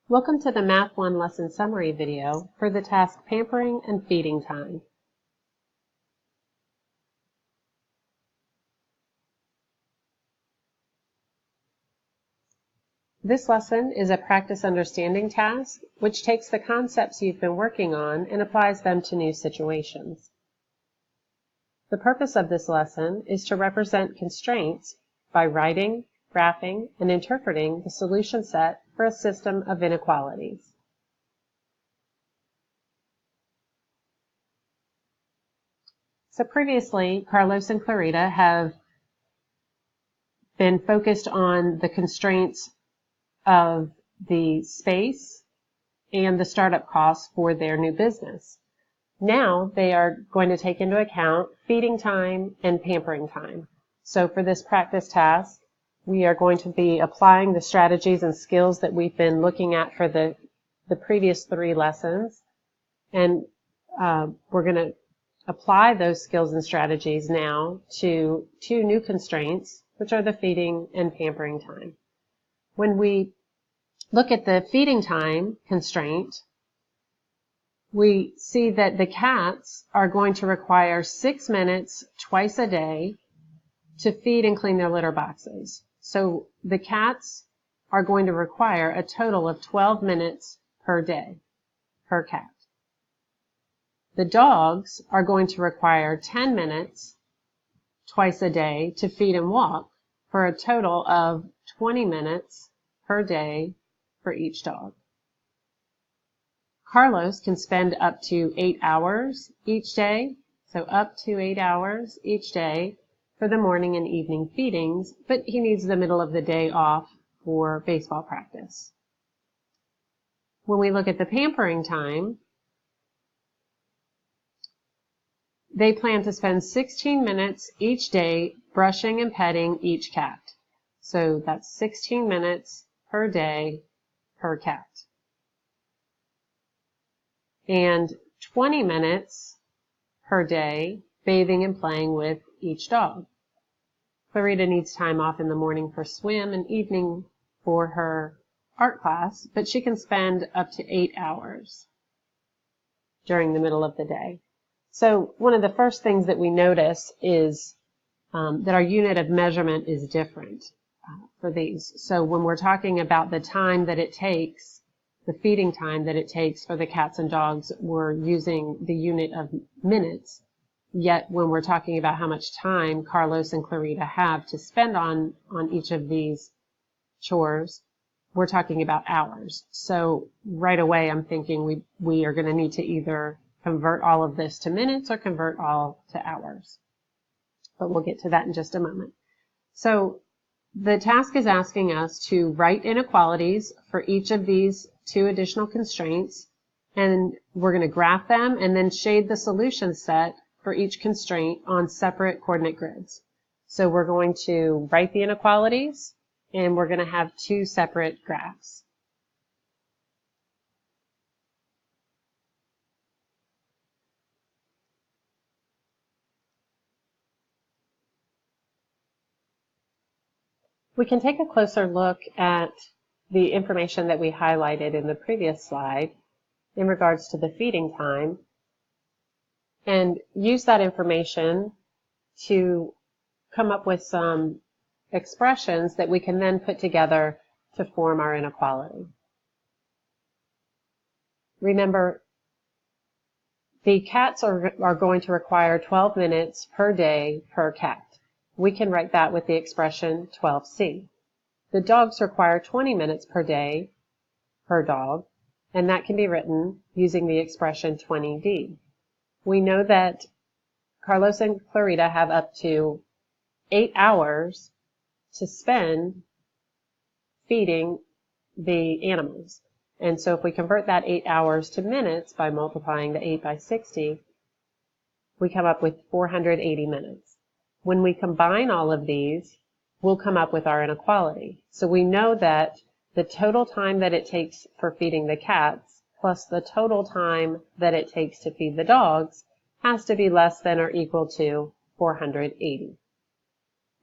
Welcome to the Math 1 lesson summary video for the task Pampering and Feeding Time. This lesson is a practice understanding task which takes the concepts you've been working on and applies them to new situations. The purpose of this lesson is to represent constraints by writing, graphing, and interpreting the solution set for a system of inequalities. So previously, Carlos and Clarita have been focused on the constraints of the space and the startup costs for their new business. Now they are going to take into account feeding time and pampering time. So for this practice task, we are going to be applying the strategies and skills that we've been looking at for the previous 3 lessons. And we're going to apply those skills and strategies now to 2 new constraints, which are the feeding and pampering time. When we look at the feeding time constraint, we see that the cats are going to require 6 minutes twice a day to feed and clean their litter boxes. So the cats are going to require a total of 12 minutes per day per cat. The dogs are going to require 10 minutes twice a day to feed and walk for a total of 20 minutes per day for each dog. Carlos can spend up to 8 hours each day, so up to 8 hours each day for the morning and evening feedings, but he needs the middle of the day off for baseball practice. When we look at the pampering time, they plan to spend 16 minutes each day brushing and petting each cat. So that's 16 minutes per day per cat. And 20 minutes per day bathing and playing with each dog. Clarita needs time off in the morning for swim and evening for her art class, but she can spend up to 8 hours during the middle of the day. So one of the first things that we notice is that our unit of measurement is different for these. So when we're talking about the time that it takes, the feeding time that it takes for the cats and dogs, we're using the unit of minutes. Yet when we're talking about how much time Carlos and Clarita have to spend on each of these chores, we're talking about hours. So right away I'm thinking we are going to need to either convert all of this to minutes or convert all to hours. But we'll get to that in just a moment. So the task is asking us to write inequalities for each of these 2 additional constraints, and we're going to graph them and then shade the solution set for each constraint on separate coordinate grids. So we're going to write the inequalities, and we're going to have 2 separate graphs. We can take a closer look at the information that we highlighted in the previous slide in regards to the feeding time and use that information to come up with some expressions that we can then put together to form our inequality. Remember, the cats are going to require 12 minutes per day per cat. We can write that with the expression 12C. The dogs require 20 minutes per day per dog, and that can be written using the expression 20D. We know that Carlos and Clarita have up to 8 hours to spend feeding the animals. And so if we convert that 8 hours to minutes by multiplying the 8 by 60, we come up with 480 minutes. When we combine all of these, we'll come up with our inequality. So we know that the total time that it takes for feeding the cats plus the total time that it takes to feed the dogs has to be less than or equal to 480.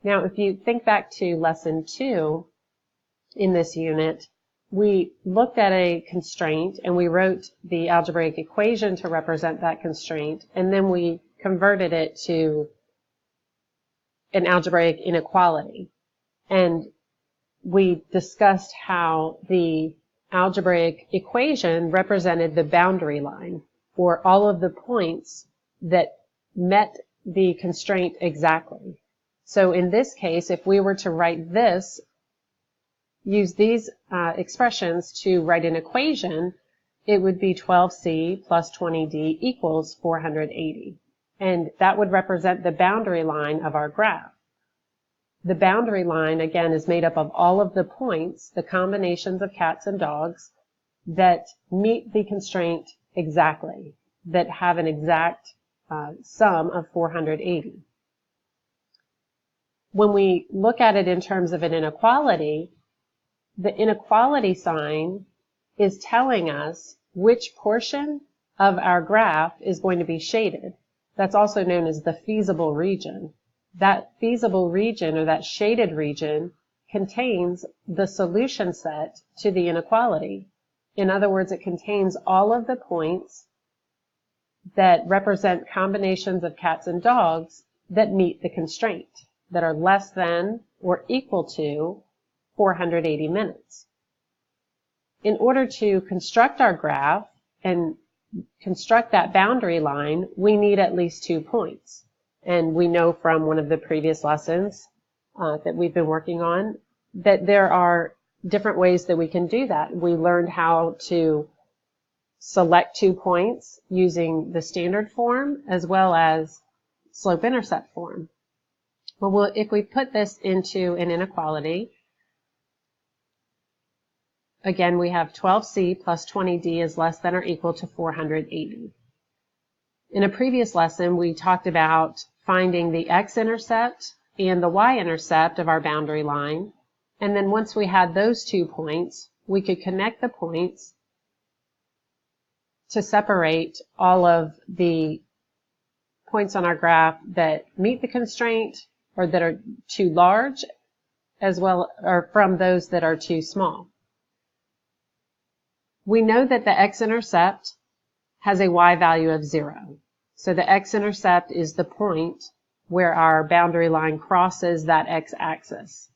Now, if you think back to lesson 2 in this unit, we looked at a constraint and we wrote the algebraic equation to represent that constraint, and then we converted it to an algebraic inequality. And we discussed how the algebraic equation represented the boundary line, or all of the points that met the constraint exactly. So in this case, if we were to write this, use these expressions to write an equation, it would be 12c plus 20d equals 480. And that would represent the boundary line of our graph. The boundary line, again, is made up of all of the points, the combinations of cats and dogs, that meet the constraint exactly, that have an exact sum of 480. When we look at it in terms of an inequality, the inequality sign is telling us which portion of our graph is going to be shaded. That's also known as the feasible region. That feasible region, or that shaded region, contains the solution set to the inequality. In other words, it contains all of the points that represent combinations of cats and dogs that meet the constraint, that are less than or equal to 480 minutes. In order to construct our graph and construct that boundary line, we need at least 2 points. And we know from one of the previous lessons that we've been working on that there are different ways that we can do that. We learned how to select 2 points using the standard form as well as slope-intercept form. Well, if we put this into an inequality, again, we have 12c plus 20d is less than or equal to 480. In a previous lesson, we talked about finding the x-intercept and the y-intercept of our boundary line. And then once we had those 2 points, we could connect the points to separate all of the points on our graph that meet the constraint or that are too large, as well, or from those that are too small. We know that the x-intercept has a y value of 0. So the x-intercept is the point where our boundary line crosses that x-axis.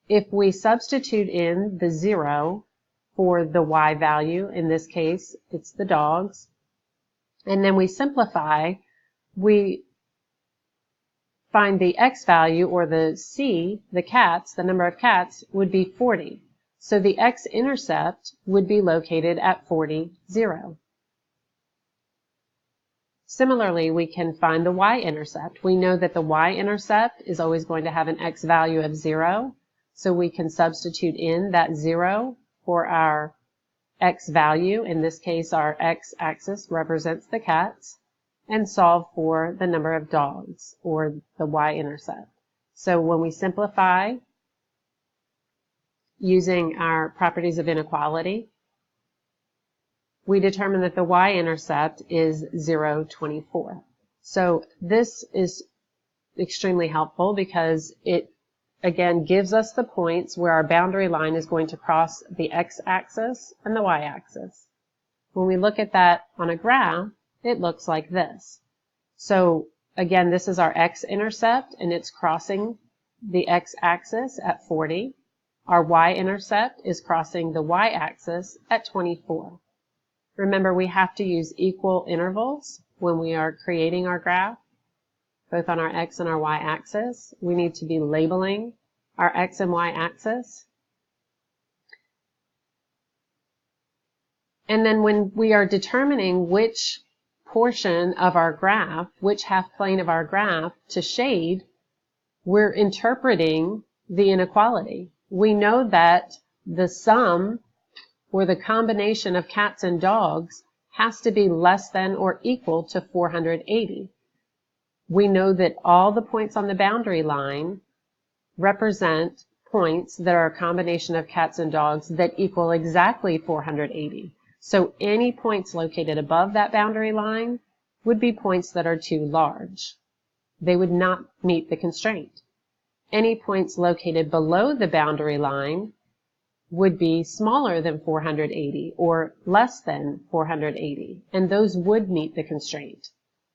If we substitute in the 0 for the y value, in this case, it's the dogs, and then we simplify, we find the x value, or the c, the cats, the number of cats, would be 40. So the x-intercept would be located at 40, 0. Similarly, we can find the y-intercept. We know that the y-intercept is always going to have an x value of 0, so we can substitute in that 0 for our x value. In this case, our x-axis represents the cats, and solve for the number of dogs, or the y-intercept. So when we simplify using our properties of inequality, we determine that the y-intercept is 0.24. So this is extremely helpful because it, again, gives us the points where our boundary line is going to cross the x-axis and the y-axis. When we look at that on a graph, it looks like this. So again, this is our x-intercept, and it's crossing the x-axis at 40. Our y-intercept is crossing the y-axis at 24. Remember, we have to use equal intervals when we are creating our graph, both on our x and our y-axis. We need to be labeling our x and y-axis. And then when we are determining which portion of our graph, which half plane of our graph to shade, we're interpreting the inequality. We know that the sum, or the combination of cats and dogs, has to be less than or equal to 480. We know that all the points on the boundary line represent points that are a combination of cats and dogs that equal exactly 480. So any points located above that boundary line would be points that are too large. They would not meet the constraint. Any points located below the boundary line would be smaller than 480 or less than 480, and those would meet the constraint.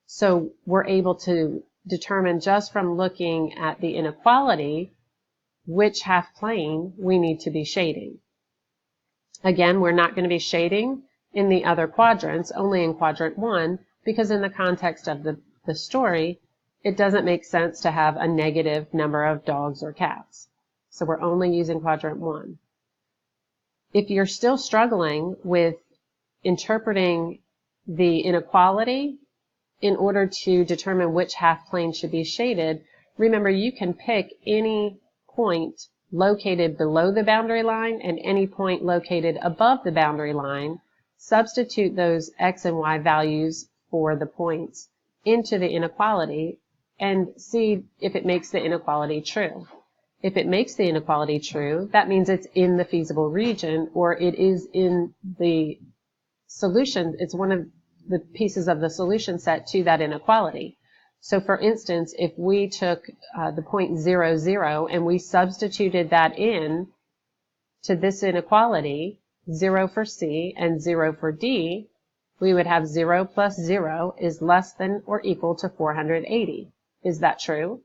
So we're able to determine just from looking at the inequality which half plane we need to be shading. Again, we're not going to be shading in the other quadrants, only in quadrant 1, because in the context of the story, it doesn't make sense to have a negative number of dogs or cats. So we're only using quadrant 1. If you're still struggling with interpreting the inequality in order to determine which half plane should be shaded, remember you can pick any point located below the boundary line and any point located above the boundary line, substitute those x and y values for the points into the inequality, and see if it makes the inequality true. If it makes the inequality true, that means it's in the feasible region, or it is in the solution. It's one of the pieces of the solution set to that inequality. So for instance, if we took the point 0, 0 and we substituted that in to this inequality, 0 for C and 0 for D, we would have 0 plus 0 is less than or equal to 480. Is that true?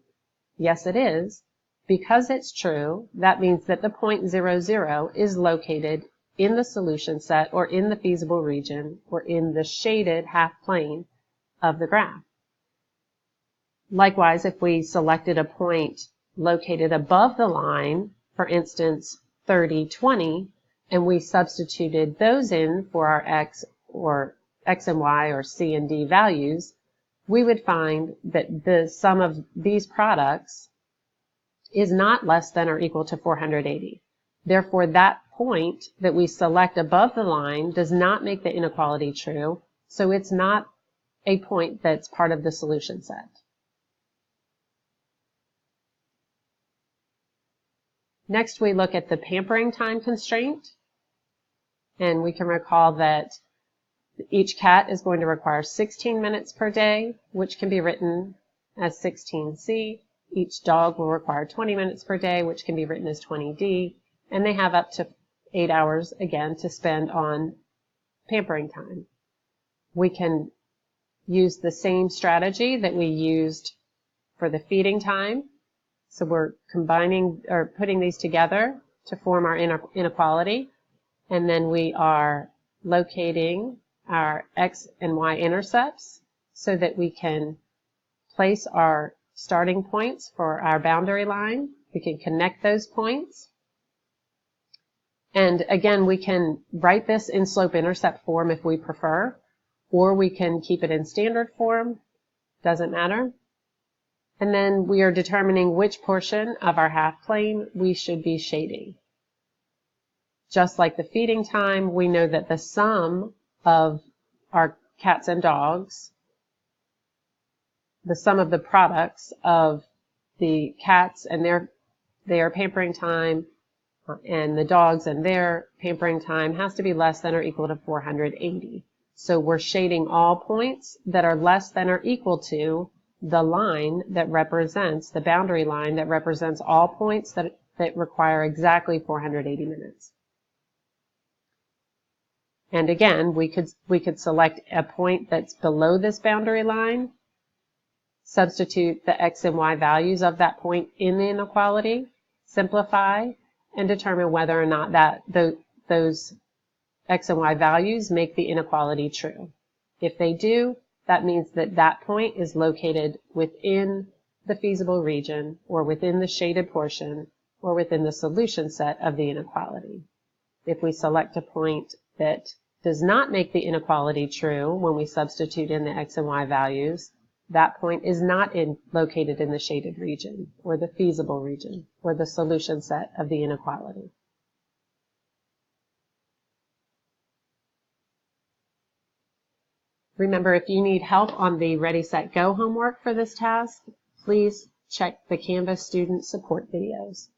Yes, it is. Because it's true, that means that the point 0, 0 is located in the solution set or in the feasible region or in the shaded half plane of the graph. Likewise, if we selected a point located above the line, for instance, 30, 20, and we substituted those in for our x and y or c and d values, we would find that the sum of these products is not less than or equal to 480. Therefore, that point that we select above the line does not make the inequality true, so it's not a point that's part of the solution set. Next, we look at the pampering time constraint, and we can recall that each cat is going to require 16 minutes per day, which can be written as 16C. Each dog will require 20 minutes per day, which can be written as 20D, and they have up to 8 hours, again, to spend on pampering time. We can use the same strategy that we used for the feeding time. So we're combining or putting these together to form our inequality, and then we are locating our x and y intercepts so that we can place our starting points for our boundary line. We can connect those points. And again, we can write this in slope-intercept form if we prefer, or we can keep it in standard form. Doesn't matter. And then we are determining which portion of our half plane we should be shading. Just like the feeding time, we know that the sum of our cats and dogs, the sum of the products of the cats and their pampering time and the dogs and their pampering time has to be less than or equal to 480. So we're shading all points that are less than or equal to the line that represents, the boundary line that represents all points that require exactly 480 minutes. And again, we could select a point that's below this boundary line, substitute the x and y values of that point in the inequality, simplify, and determine whether or not those x and y values make the inequality true. If they do, that means that that point is located within the feasible region, or within the shaded portion, or within the solution set of the inequality. If we select a point that does not make the inequality true when we substitute in the x and y values, that point is not located in the shaded region, or the feasible region, or the solution set of the inequality. Remember, if you need help on the Ready, Set, Go homework for this task, please check the Canvas student support videos.